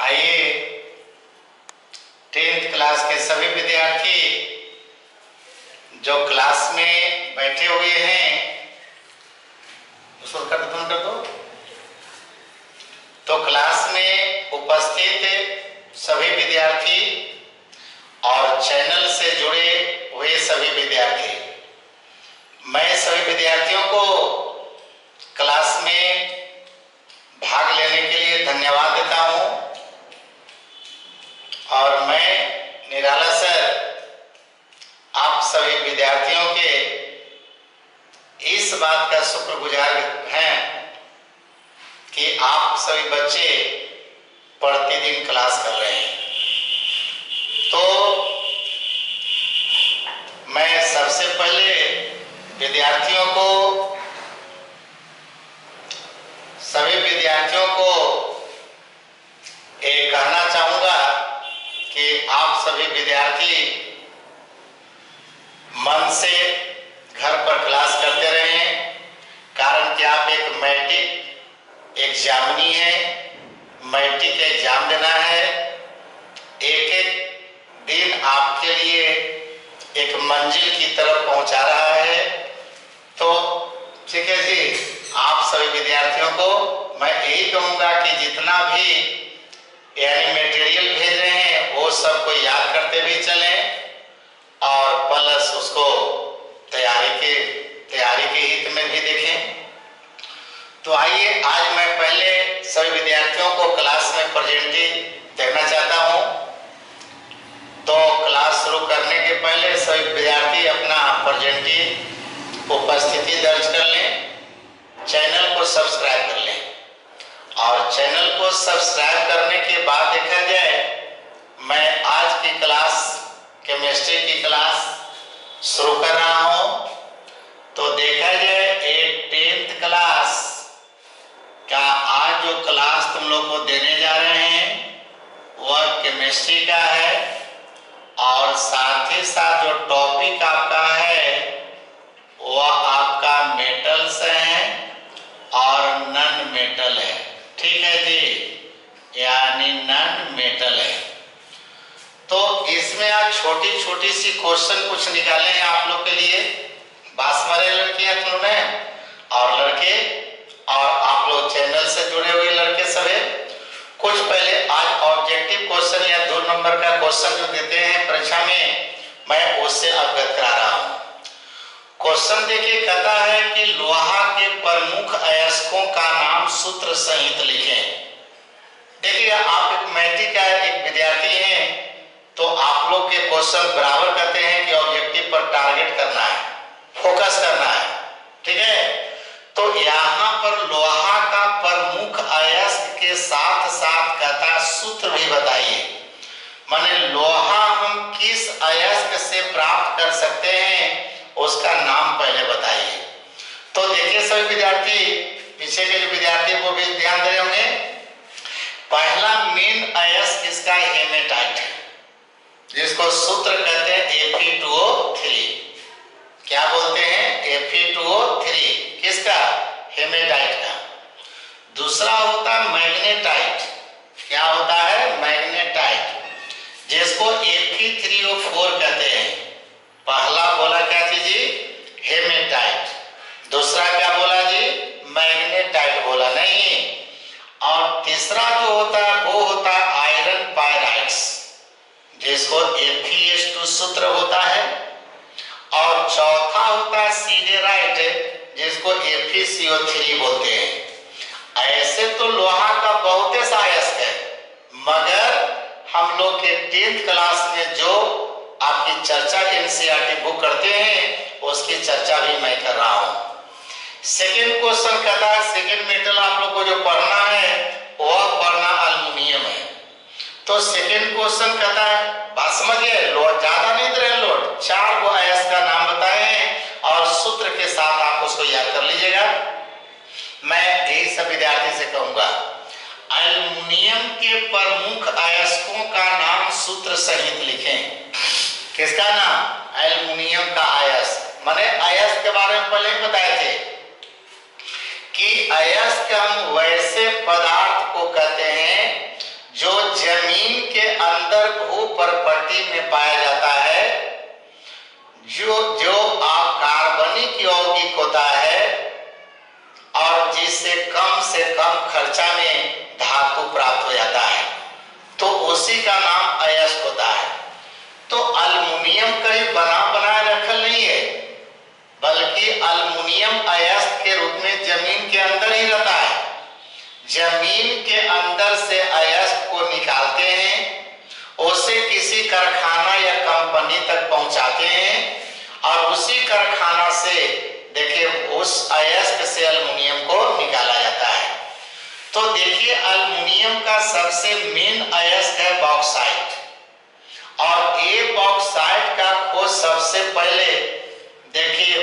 आइए 10th class के सभी विद्यार्थी जो क्लास में बैठे हुए हैं उसको बंद कर दो। तो क्लास में उपस्थित सभी विद्यार्थी और चैनल से जुड़े हुए सभी विद्यार्थी, मैं सभी विद्यार्थियों को क्लास में भाग लेने के लिए धन्यवाद देता हूं और मैं निराला सर आप सभी विद्यार्थियों के इस बात का शुक्रगुजार हैं कि आप सभी बच्चे प्रतिदिन क्लास कर रहे हैं। तो मैं सबसे पहले सभी विद्यार्थियों को एक कहना चाहूंगा कि आप सभी विद्यार्थी मन से घर पर क्लास करते रहें, कारण कि आप एक मैट्रिक एग्जामिनी है, मैट्रिक एग्जाम देना है। एक एक दिन आपके लिए एक मंजिल की तरफ पहुंचा रहा है। तो ठीक है जी, आप सभी विद्यार्थियों को मैं यही कहूंगा कि जितना भी यानी मटेरियल भेज रहे हैं वो सबको याद करते भी चलें और प्लस उसको तैयारी के हित में भी देखें। तो आइए आज मैं पहले सभी विद्यार्थियों को क्लास में प्रेजेंटी देना चाहता हूं। तो क्लास शुरू करने के पहले सभी विद्यार्थी अपना प्रेजेंटी उपस्थिति दर्ज कर लें, चैनल को सब्सक्राइब कर लें और चैनल को सब्सक्राइब करने के बाद देखा जाए मैं आज की क्लास केमिस्ट्री की क्लास शुरू कर रहा हूं। तो देखा जाए एक 10th क्लास का आज जो क्लास तुम लोग को देने जा रहे हैं वह केमिस्ट्री का है और साथ ही साथ जो टॉपिक आपका है वह आपका मेटल्स है और नॉन मेटल है। ठीक है जी, यानी नॉन मेटल है। तो इसमें आज छोटी छोटी सी क्वेश्चन कुछ निकाले हैं आप लोग के लिए। बासमरे लड़कियां तुम लोग हैं और लड़के और आप लोग चैनल से जुड़े हुए लड़के सभी कुछ पहले आज ऑब्जेक्टिव क्वेश्चन या 2 नंबर का क्वेश्चन जो देते हैं परीक्षा में मैं उससे अवगत करा रहा हूं। क्वेश्चन देखिए, कहता है कि लोहा के प्रमुख अयस्कों का नाम सूत्र सहित लिखें। देखिए आप एक मैट्रिक का एक विद्यार्थी हैं तो आप लोग के क्वेश्चन बराबर कहते हैं कि ऑब्जेक्टिव पर टारगेट करना है, फोकस करना है। ठीक है, तो यहाँ पर लोहा का प्रमुख अयस्क के साथ साथ कहता सूत्र भी बताइए, माने लोहा हम किस अयस्क से प्राप्त कर सकते हैं उसका नाम पहले बताइए। तो देखिए सभी विद्यार्थी, पीछे के जो विद्यार्थी वो भी ध्यान दे रहे होंगे। पहला मेन अयस्क इसका हेमेटाइट है जिसको सूत्र कहते हैं Fe2O3। क्या बोलते हैं? Fe2O3 किसका? हेमेटाइट का। दूसरा होता है मैग्नेटाइट। क्या होता है? मैग्नेटाइट, जिसको Fe3O4 कहते हैं। पहला बोला क्या चीज जी? हेमेटाइट। दूसरा क्या बोला जी? मैग्नेटाइट बोला नहीं। और तीसरा जो होता है वो होता है आयरन पायराइड्स, जिसको Fe2 सूत्र होता है। और चौथा होता है सीडेराइट, जिसको FeCO3 बोलते हैं। ऐसे तो लोहा का बहुत सा अयस्क है, मगर हम लोग के 10th क्लास में जो आपकी चर्चा एनसीईआरटी बुक करते हैं उसकी चर्चा भी मैं कर रहा हूं। सेकेंड क्वेश्चन कहता है सेकेंड मेटल आप लोग को जो पढ़ना है वह पढ़ना अल्युमिनियम है। तो सेकेंड क्वेश्चन कहता है, बात समझिए, लोड ज्यादा नहीं दे रहे, लोड 4 अयस्क का नाम बताए हैं और सूत्र के साथ आप उसको याद कर लीजिएगा। मैं यही सब विद्यार्थी से कहूंगा, एल्युमिनियम के प्रमुख अयस्कों का नाम सूत्र सहित लिखें। किसका नाम? एल्युमिनियम का अयस्क। माने अयस्क के बारे में पहले बताए थे कि अयस्क हम वैसे पदार्थ को कहते हैं जो जमीन के अंदर भू परपट्टी में पाया जाता है, जो कार्बनिक यौगिक होता है और जिससे कम से कम खर्चा में धातु प्राप्त हो जाता है, तो उसी का नाम अयस्क होता है। तो अल्युमिनियम कहीं बना बनाए रखल नहीं है, बल्कि अल्युमिनियम अयस्क के रूप में जमीन के अंदर ही रहता है। जमीन के अंदर से अयस्क को निकालते हैं, उसे किसी कारखाना या कंपनी तक पहुंचाते हैं और उसी कारखाना से देखिए उस अयस्क से अल्युमिनियम को निकाला जाता है। तो देखिए अल्युमिनियम का सबसे मेन अयस्क है बॉक्साइट, और ये बॉक्साइट का खोज सबसे पहले देखिए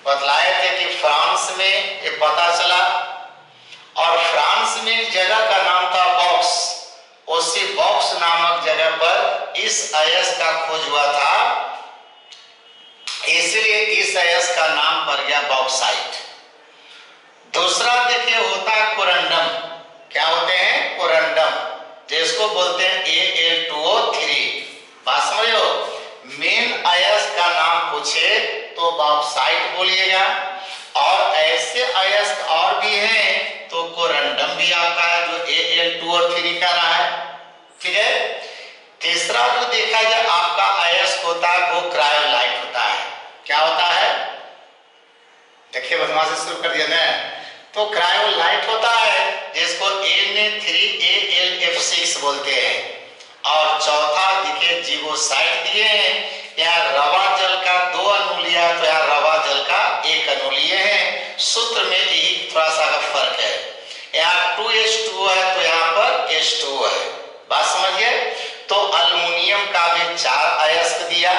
बतलाए थे कि फ्रांस में ये पता चला, और फ्रांस में एक जगह का नाम था बॉक्स, उसी बॉक्स नामक जगह पर इस अयस्क का खोज हुआ था, इसलिए इस अयस्क का नाम पड़ गया बॉक्साइट। दूसरा देखिए होता है कोरंडम। क्या होते हैं? कोरंडम, जिसको बोलते हैं Al2O3। बात समझ लो, मेन अयस्क का नाम पूछे तो बॉक्साइट बोलिएगा, और ऐसे अयस्क और भी हैं तो कोरंडम भी आपका है जो Al2O3 का रहा है। ठीक है। तीसरा जो देखा जाए आपका अयस्क होता है वो क्रायोलाइट होता है। क्या होता है? देखिए बदमाश से शुरू कर दिया ना। तो क्रायोलाइट होता है जिसको Na3AlF6 बोलते हैं, और चौथा देखिए जीवोसाइट दिए हैं। यहाँ रवा जल का 2 अणु लिया तो यहाँ रवा जल का 1 अणु लिए हैं। सूत्र में यही थोड़ा सा फर्क है, यहाँ 2H2O है तो यहाँ पर H2O है। बात समझिए। तो अल्युमिनियम का भी 4 अयस्क दिया,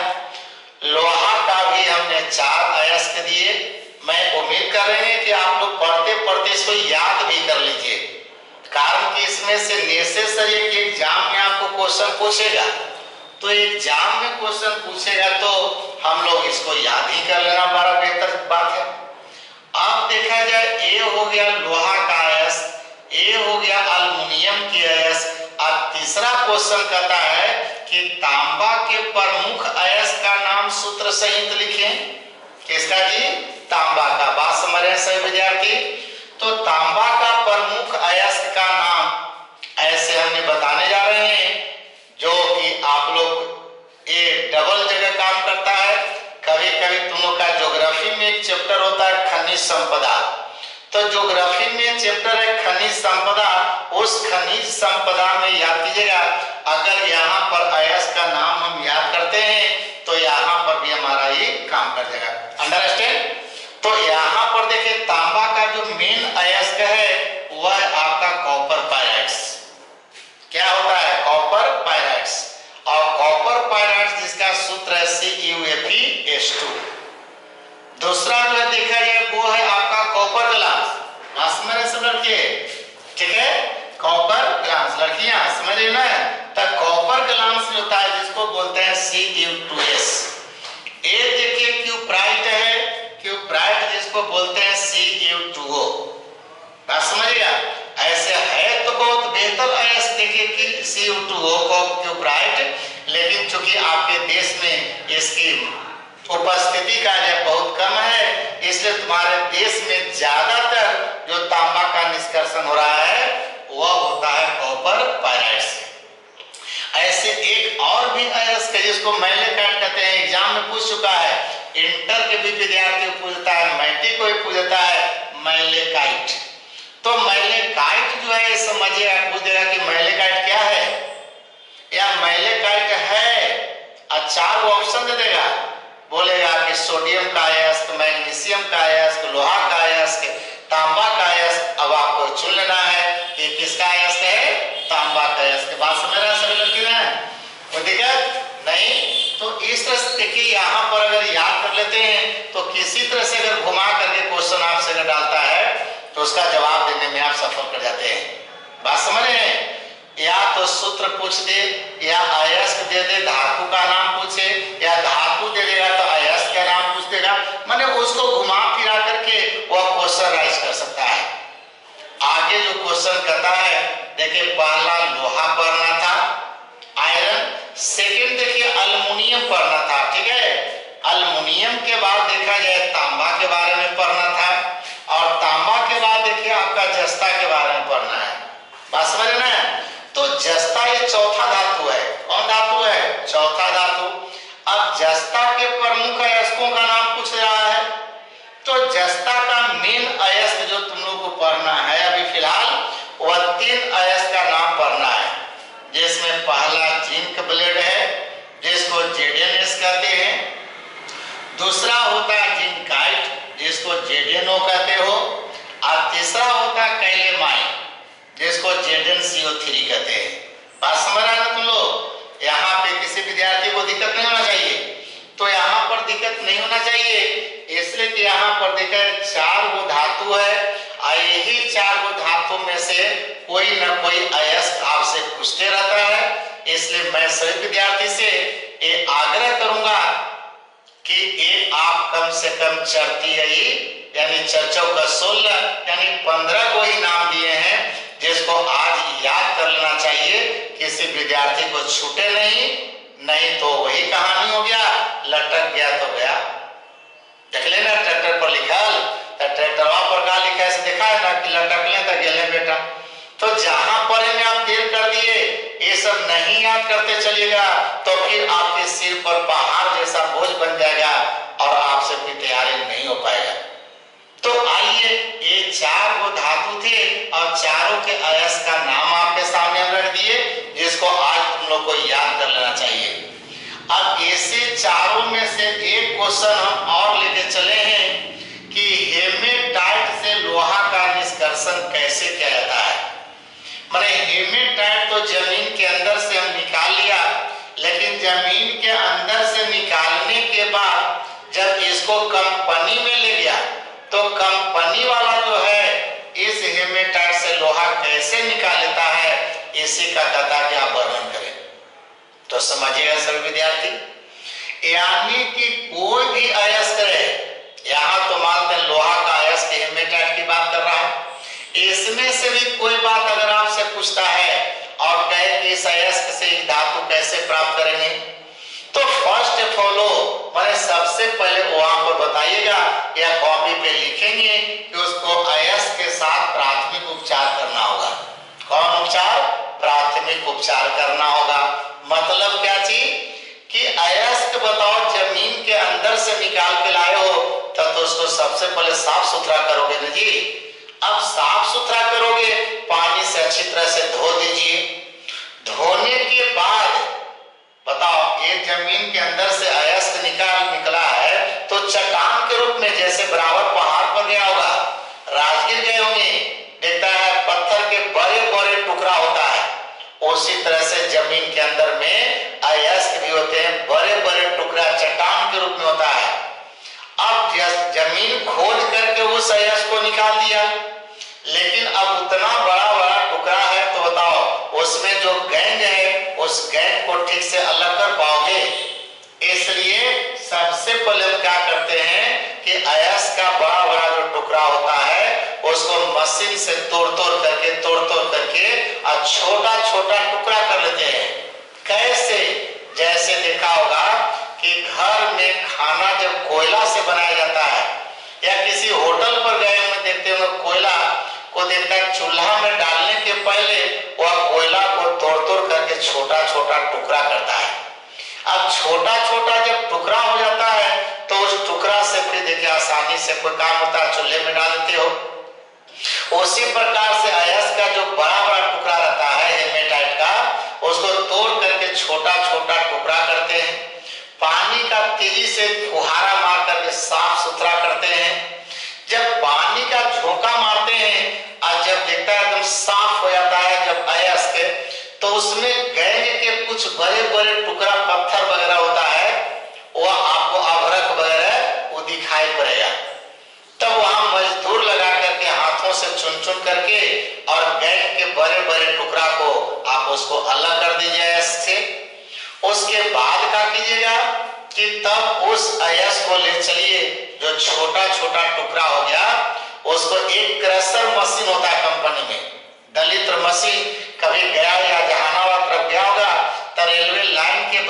लोहा का भी हमने 4 अयस्क दिए। मैं उम्मीद कर रहे हैं कि आप लोग पढ़ते पढ़ते इसको याद भी कर लीजिए, कारण कि इसमें से नेसेसरी एक एग्जाम में आपको क्वेश्चन पूछेगा, तो एग्जाम में क्वेश्चन पूछेगा तो हम लोग इसको याद ही कर लेना बड़ा बेहतर बात है। अब देखा जाए ए हो गया लोहा का अयस्क, ए हो गया अल्युमिनियम के अयस्क, और तीसरा क्वेश्चन कहता है कि तांबा के प्रमुख अयस्क का नाम सूत्र सहित लिखें। किसका जी? तांबा का। बात समझ रहे हैं सभी विद्यार्थी? तो तांबा का प्रमुख अयस्क का नाम ऐसे हमने बताने जा रहे हैं, जो कि आप लोग ये डबल जगह काम करता है। कभी कभी तुम लोग का ज्योग्राफी में एक चैप्टर होता है खनिज संपदा, तो ज्योग्राफी में चैप्टर है खनिज संपदा, उस खनिज संपदा में याद कीजिएगा, अगर यहाँ पर अयस्क का नाम हम याद करते हैं तो यहाँ पर भी हमारा ये काम कर जाएगा। अंडरस्टैंड? तो यहाँ पर देखिए तांबा का जो मेन अयस्क है वह आपका कॉपर पायराइड्स। क्या होता है? कॉपर पायराइड्स, और कॉपर पायराइड्स जिसका सूत्र है CuFeS2। दूसरा जो देखा जाए वो है आपका कॉपर ग्लास। समझ सब लड़के? ठीक है, कॉपर ग्लास। लड़कियां समझ रही ना? तो कॉपर ग्लास जो होता है जिसको बोलते हैं Cu2S। एक देखिए क्यूप्राइट है, क्यूप्राइट जिसको बोलते हैं Cu2O। बात समझिएगा? ऐसे है तो बहुत बेहतर अयस्क देखिए कि Cu2O को क्यूप्राइट, लेकिन चूंकि आपके देश में इसकी उपस्थिति का बहुत कम है, इसलिए तुम्हारे देश में ज्यादातर जो तांबा का निष्कर्षण हो रहा है वह होता है कॉपर पायराइड से। ऐसे एक और भी अयस्क है जिसको मैलेकाइट कहते हैं, एग्जाम में पूछ चुका है, इंटर के भी विद्यार्थी पूछता है, मैट्रिक को भी पूछता है मैलेकाइट। तो मैलेकाइट जो है समझिएगा, पूछ देगा कि मैलेकाइट क्या है या मैलेकाइट है, 4 ऑप्शन दे देगा, बोलेगा कि सोडियम का अयस्क, मैग्नीशियम का अयस्क, लोहा का अयस्क, तांबा का अयस्क। अब आपको चुन लेना है कि किसका अयस्क है? तांबा का अयस्क। बात समझ रहे हैं सभी लड़के ना? कोई दिक्कत नहीं? तो इस तरह से देखिए यहाँ पर अगर याद कर लेते हैं तो किसी तरह से अगर घुमा करके क्वेश्चन आपसे अगर डालता है तो उसका जवाब देने में आप सफल कर जाते हैं। बात समझ रहे हैं? या तो सूत्र पूछ दे, या अयस्क दे दे, धातु का नाम पूछे, या धातु दे देगा तो अयस्क का नाम पूछ देगा, माने उसको घुमा फिरा करके वह क्वेश्चन राइज कर सकता है। आगे जो क्वेश्चन कहता है देखिए, पहला लोहा पर सेकंड देखिए अल्युमिनियम पढ़ना था, ठीक है। अल्युमिनियम के बाद देखा जाए तांबा के बारे में पढ़ना था, और तांबा के बाद देखिए आपका जस्ता के बारे में पढ़ना है। बात समझ रहे ना? तो जस्ता ये चौथा धातु है। कौन धातु है? चौथा धातु। अब जस्ता के प्रमुख अयस्कों का नाम पूछ रहा है, तो जस्ता का मेन अयस्क जो तुम लोग को पढ़ना है अभी फिलहाल, वह 3 अयस्क का नाम पढ़ना है, जिसमें पहला जिंक ब्लेड है जिसको जेडेनएस कहते हैं, दूसरा होता है जिंकाइट जिसको जेडेनओ कहते हो, और तीसरा होता है कैलेमाइन जिसको जेडेनसीओ3 कहते हैं। बात समझ रहे हैं तुम लोग? यहाँ पे किसी विद्यार्थी को दिक्कत नहीं होना चाहिए, तो यहाँ पर दिक्कत नहीं होना चाहिए इसलिए कि यहाँ पर देखा 4 वो धातु है, और यही 4 वो धातु में से कोई न कोई अयस्क आपसे पूछते रहता है। इसलिए मैं सभी विद्यार्थी से ये आग्रह करूंगा कि ये आप कम से कम चढ़ती यानी चर्चों का 16 यानी 15 को ही नाम दिए हैं, जिसको आज याद कर लेना चाहिए, किसी विद्यार्थी को छूटे नहीं तो वही कहानी हो गया, लटक गया तो गया। देख लेना ट्रैक्टर पर लिखल, तो ट्रैक्टरवा पर का लिखा है देखा है ना कि लटक ले तो गेले बेटा। तो जहां पढ़ेंगे आप देर कर दिए, ये सब नहीं याद करते चलिएगा तो फिर आपके सिर पर पहाड़ जैसा बोझ बन जाएगा और आपसे भी तैयारी नहीं हो पाएगा। तो आइए, ये 4 वो धातु थे और चारों के अयस्क का नाम आपके सामने हम रख दिए, जिसको आज तुम लोग को याद कर लेना चाहिए। अब ऐसे चारों में से एक क्वेश्चन हम और लेके चले हैं कि हेमेटाइट से लोहा का निष्कर्षण कैसे किया जाता है। माने हेमेटाइट तो जमीन के अंदर से हम निकाल लिया, लेकिन जमीन के अंदर से निकालने के बाद जब इसको कंपनी में ले गया तो कंपनी वाला जो है इस हेमेटाइट से लोहा कैसे निकाल लेता है, इसी का कथा क्या वर्णन करें। तो समझिएगा सभी विद्यार्थी, यानी कि कोई भी अयस्क रहे, यहाँ तो मानते हैं लोहा का अयस्क हेमेटाइट की बात कर रहा है, इसमें से भी कोई बात अगर आपसे पूछता है और कहे कि इस अयस्क से धातु कैसे प्राप्त करेंगे, तो फर्स्ट फॉलो माने सबसे पहले वहां पर बताइएगा या कॉपी पे लिखेंगे कि उसको अयस्क के साथ प्राथमिक उपचार करना होगा। कौन उपचार? प्राथमिक उपचार करना होगा। मतलब क्या चीज कि अयस्क बताओ जमीन के अंदर से निकाल के लाए हो तब तो उसको सबसे पहले साफ सुथरा करोगे ना जी। अब साफ सुथरा करोगे, पानी से अच्छी तरह से धो दीजिए। धोने के बाद बताओ ये जमीन के अंदर से अयस्क निकला है तो चट्टान के रूप में, जैसे बराबर पहाड़ पर गया होगा, राजगीर गए होंगे, देखता है पत्थर के बड़े बड़े टुकड़ा होता है, उसी तरह से जमीन के अंदर में अयस्क भी होते हैं, बड़े बड़े टुकड़ा चट्टान के रूप में होता है। अब जमीन खोज करके उस अयस्क को निकाल दिया, लेकिन अब उतना बड़ा बड़ा टुकड़ा है तो बताओ उसमें जो गैंग है उस गैंग को ठीक से अलग कर पाओगे। इसलिए सबसे पहले हम क्या करते हैं कि अयस्क का बड़ा बड़ा जो टुकड़ा होता है उसको मशीन से तोड़ तोड़ करके और छोटा छोटा टुकड़ा कर लेते हैं। कैसे? जैसे देखा होगा कि घर में खाना जब कोयला से बनाया जाता है या किसी होटल पर गए हुए देखते होंगे कोयला को देखता है, चूल्हा में डालने के पहले वह कोयला को तोड़ तोड़ करके छोटा छोटा टुकड़ा करता है। अब छोटा छोटा जब टुकड़ा हो जाता है तो उस टुकड़ा से फिर देखिए आसानी से कोई काम होता है चूल्हे में डाल देते हो। उसी प्रकार से अयस्क का जो बड़ा बड़ा टुकड़ा रहता है हेमेटाइट का, उसको तोड़ करके छोटा छोटा टुकड़ा करते हैं, पानी का तेजी से फुहारा मार करके साफ सुथरा करते हैं। जब पानी का झोंका मारते हैं और जब देखता है एकदम साफ हो जाता है जब अयस्क, तो उसमें गैंग के कुछ बड़े बड़े टुकड़ा पत्थर वगैरह होता है, वह आपको अभ्रक वगैरह वो दिखाई पड़ेगा। तब वहां मजदूर लगा करके हाथों से चुन चुन करके और गैंग के बड़े बड़े टुकड़ा को आप उसको अलग कर दीजिए अयस्क से। उसके बाद क्या कीजिएगा कि तब उस अयस्क को ले चलिए, जो छोटा छोटा टुकड़ा हो गया उसको एक क्रशर मशीन होता है कंपनी में, दलित मशीन, कभी गया या जहानाबाद तरफ गया होगा तो रेलवे लाइन के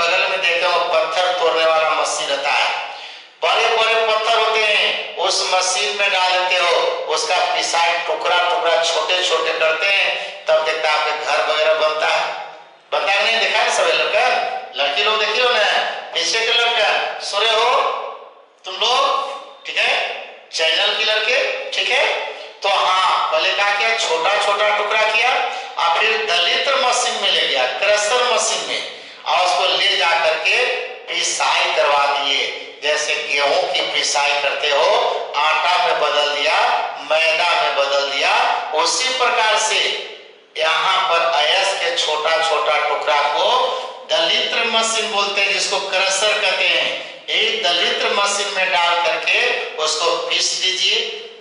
उस मशीन में डाल देते हो, उसका पिसाई टुकड़ा टुकड़ा छोटे छोटे करते हैं, तब देखता है आपके घर वगैरह बनता है। बनता है नहीं? देखा है सभी लड़का लड़की लोग देखिए ना, पीछे के लड़का सोरे हो तुम लोग, ठीक है, चैनल की लड़के, ठीक है। तो हाँ, पहले क्या किया, छोटा छोटा टुकड़ा किया और फिर दलित्र मशीन में ले गया, क्रशर मशीन में, और उसको ले जा करके पिसाई करवा दिए। जैसे गेहूं की पिसाई करते हो, आटा में बदल दिया, मैदा में बदल दिया, उसी प्रकार से यहाँ पर अयस्क के छोटा छोटा टुकड़ा को दलित्र मशीन बोलते हैं, जिसको क्रशर कहते हैं। एक दलित्र मशीन में डाल करके उसको पीस दीजिए,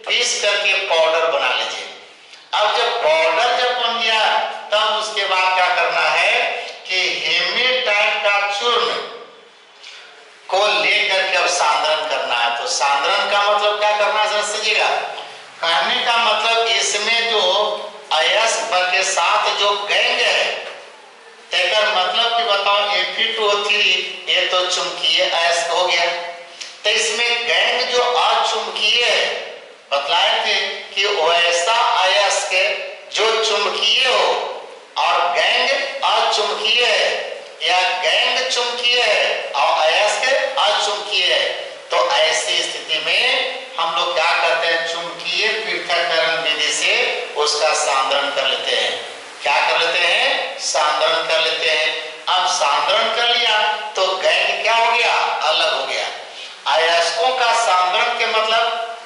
पीस करके पाउडर बना लीजिए। अब जब पाउडर जब बन गया, तब उसके बाद क्या करना है कि हेमेटाइट का चूर्ण को लेकर के अब सांद्रण करना है। तो सांद्रण का मतलब क्या करना है, समझिएगा। कहने का मतलब इसमें जो अयस्क के साथ जो गैंग है, तेकर मतलब कि बताओ Fe2O3 ये तो चुंबकीय अयस्क हो गया। तो इसमें गैंग जो अचुंबकीय है, बतलाए थे कि वैसा अयस्क जो चुंबकीय हो और गैंग अचुंबकीय है, या गैंग चुंबकीय है और अयस्क अचुंबकीय है। तो ऐसी स्थिति में हम लोग क्या करते हैं, चुंबकीय पृथक्करण विधि से उसका सांद्रण कर लेते हैं। क्या कर लेते हैं, सांद्रण कर लेते हैं। अब सांद्रण कर लिया तो गैंग क्या हो गया, अलग हो गया। अयस्कों का सांद्रण के मतलब,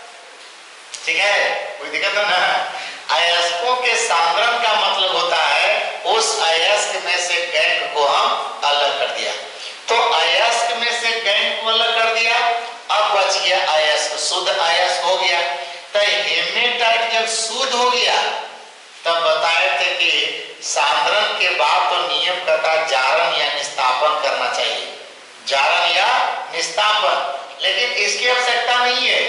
ठीक है, कोई दिक्कत है ना। अयस्कों के सांद्रण का मतलब होता है उस अयस्क में से गैंग को हम अलग कर दिया। तो अयस्क में से गैंग को अलग कर दिया, अब बच गया अयस्क, शुद्ध अयस्क हो गया। तो हेमेटाइट जब शुद्ध हो गया, तब बताए थे कि सांद्रण के बाद तो नियम कहता जारण या निस्तापन करना चाहिए, जारण या निस्तापन, लेकिन इसकी आवश्यकता नहीं है।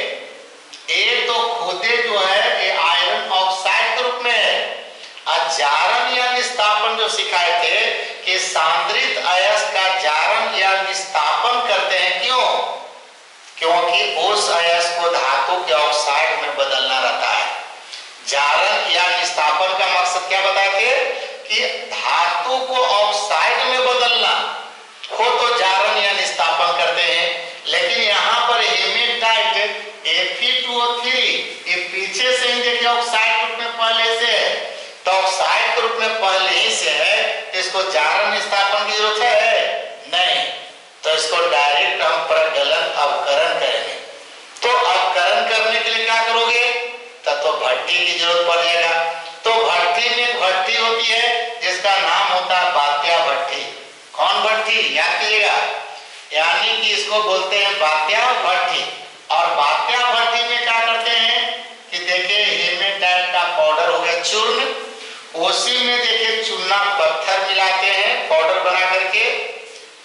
ये तो खुदे जो है ये आयरन ऑक्साइड के रूप में है। जारण या निस्तापन जो सिखाए थे कि सांद्रित अयस्क का जारण या निस्तापन करते हैं, क्यों? क्योंकि उस अयस्क को धातु के ऑक्साइड में बदलना रहता है। जारण या निस्तापन का मकसद क्या बताए थे कि धातु को ऑक्साइड में बदलना हो तो जारण या निस्तापन करते हैं। लेकिन यहाँ पर हेमेटाइट Fe2O3 ये पीछे से ही देखिए ऑक्साइड रूप में पहले से है, तो ऑक्साइड के रूप में पहले ही से है, तो इसको जारण निस्तापन की जरूरत है नहीं। तो इसको डायरेक्ट हम प्रगलन अवकरण करेंगे। तो अवकरण करने के लिए क्या करोगे, तब तो भट्टी की जरूरत पड़ जाएगा। तो भट्टी में भट्टी होती है जिसका नाम होता है बात्या भट्टी। कौन भट्टी, याद कीजिएगा, यानी कि इसको बोलते हैं बात्या भट्टी। और बात्या भट्टी में क्या करते हैं कि देखिए हेमेटाइट का पाउडर हो गया चूर्ण, उसी में देखिए चूना पत्थर मिलाते हैं पाउडर बना करके,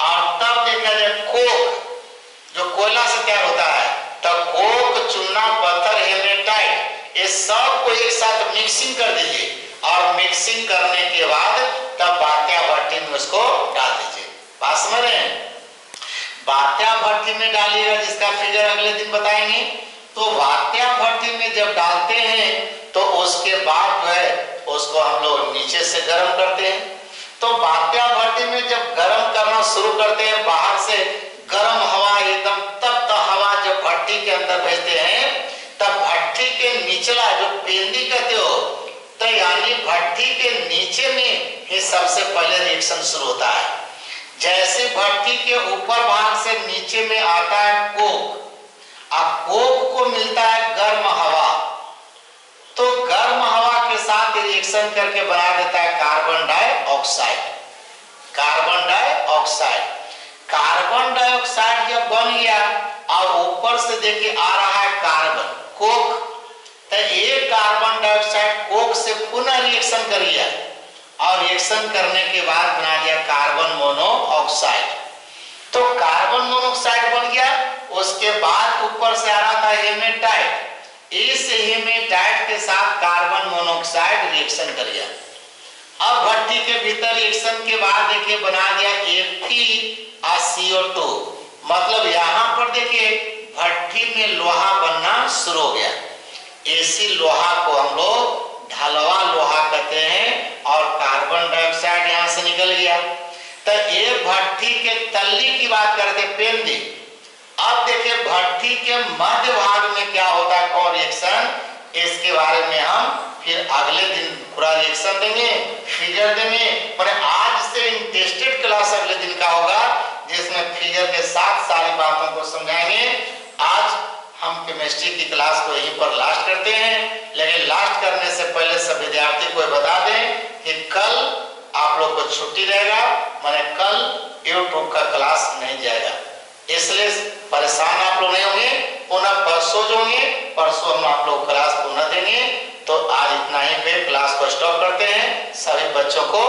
और तब देखा जाए कोक जो कोयला से तैयार होता है, तब कोक चूना पत्थर हेमेटाइट ये सब को एक साथ मिक्सिंग कर दीजिए, और मिक्सिंग करने के बाद तब बात्या भट्टी में उसको डाल दीजिए। बात समझ रहे हैं, बात्या भट्टी में डालिएगा, जिसका फिगर अगले दिन बताएंगे। तो बात्या भट्टी में जब डालते हैं तो उसके बाद जो है उसको हम लोग नीचे से गर्म करते हैं। तो बात्या भट्टी में जब गर्म करना शुरू करते हैं, बाहर से गर्म हवा एकदम तप्त हवा जब भट्टी के अंदर भेजते हैं, तब भट्टी के निचला जो पेंदी कहते हो, तो यानी भट्टी के नीचे में ही सबसे पहले रिएक्शन शुरू होता है। जैसे भट्टी के ऊपर भाग से नीचे में आता है कोक, अब कोक को मिलता है गर्म हवा, तो गर्म हवा के साथ रिएक्शन करके बना देता है carbon dioxide. Carbon dioxide, carbon dioxide जब बन गया और ऊपर से देखिए आ रहा है कार्बन कोक, तो ये कार्बन डाइऑक्साइड कोक से पुनः रिएक्शन कर लिया और रिएक्शन करने के बाद बना दिया कार्बन मोनोऑक्साइड। तो कार्बन मोनोऑक्साइड बन गया, उसके बाद ऊपर से आ रहा था हेमेटाइट, इस हेमेटाइट के साथ कार्बन मोनोऑक्साइड रिएक्शन कर गया। अब भट्टी के भीतर रिएक्शन के बाद देखिए बना दिया FeCO2, मतलब यहाँ पर देखिए भट्ठी में लोहा बनना शुरू हो गया। इसी लोहा को हम लोग ढलवा लोहा कहते हैं और कार्बन डाइऑक्साइड यहां से निकल गया। तो ये भट्ठी के तल्ली की बात करते पेंदी। अब देखिए भट्ठी के मध्य भाग में क्या होता है, कौन रिएक्शन, इसके बारे में हम फिर अगले दिन पूरा रिएक्शन देंगे, फिगर देंगे। मैंने आज से इंटेस्टेड क्लास अगले दिन का होगा जिसमें फिगर के साथ सारी बातों को समझाएंगे। आज हम केमिस्ट्री की क्लास को यहीं पर लास्ट करते हैं, लेकिन लास्ट करने से पहले सब विद्यार्थी को बता दें कि कल आप लोग को छुट्टी रहेगा, मैंने कल यूट्यूब का क्लास नहीं जाएगा, इसलिए परेशान आप लोग नहीं होंगे। पुनः परसों जो होंगे, परसों हम आप लोग क्लास पुनः देंगे। तो आज इतना ही पे क्लास को स्टॉप करते हैं। सभी बच्चों को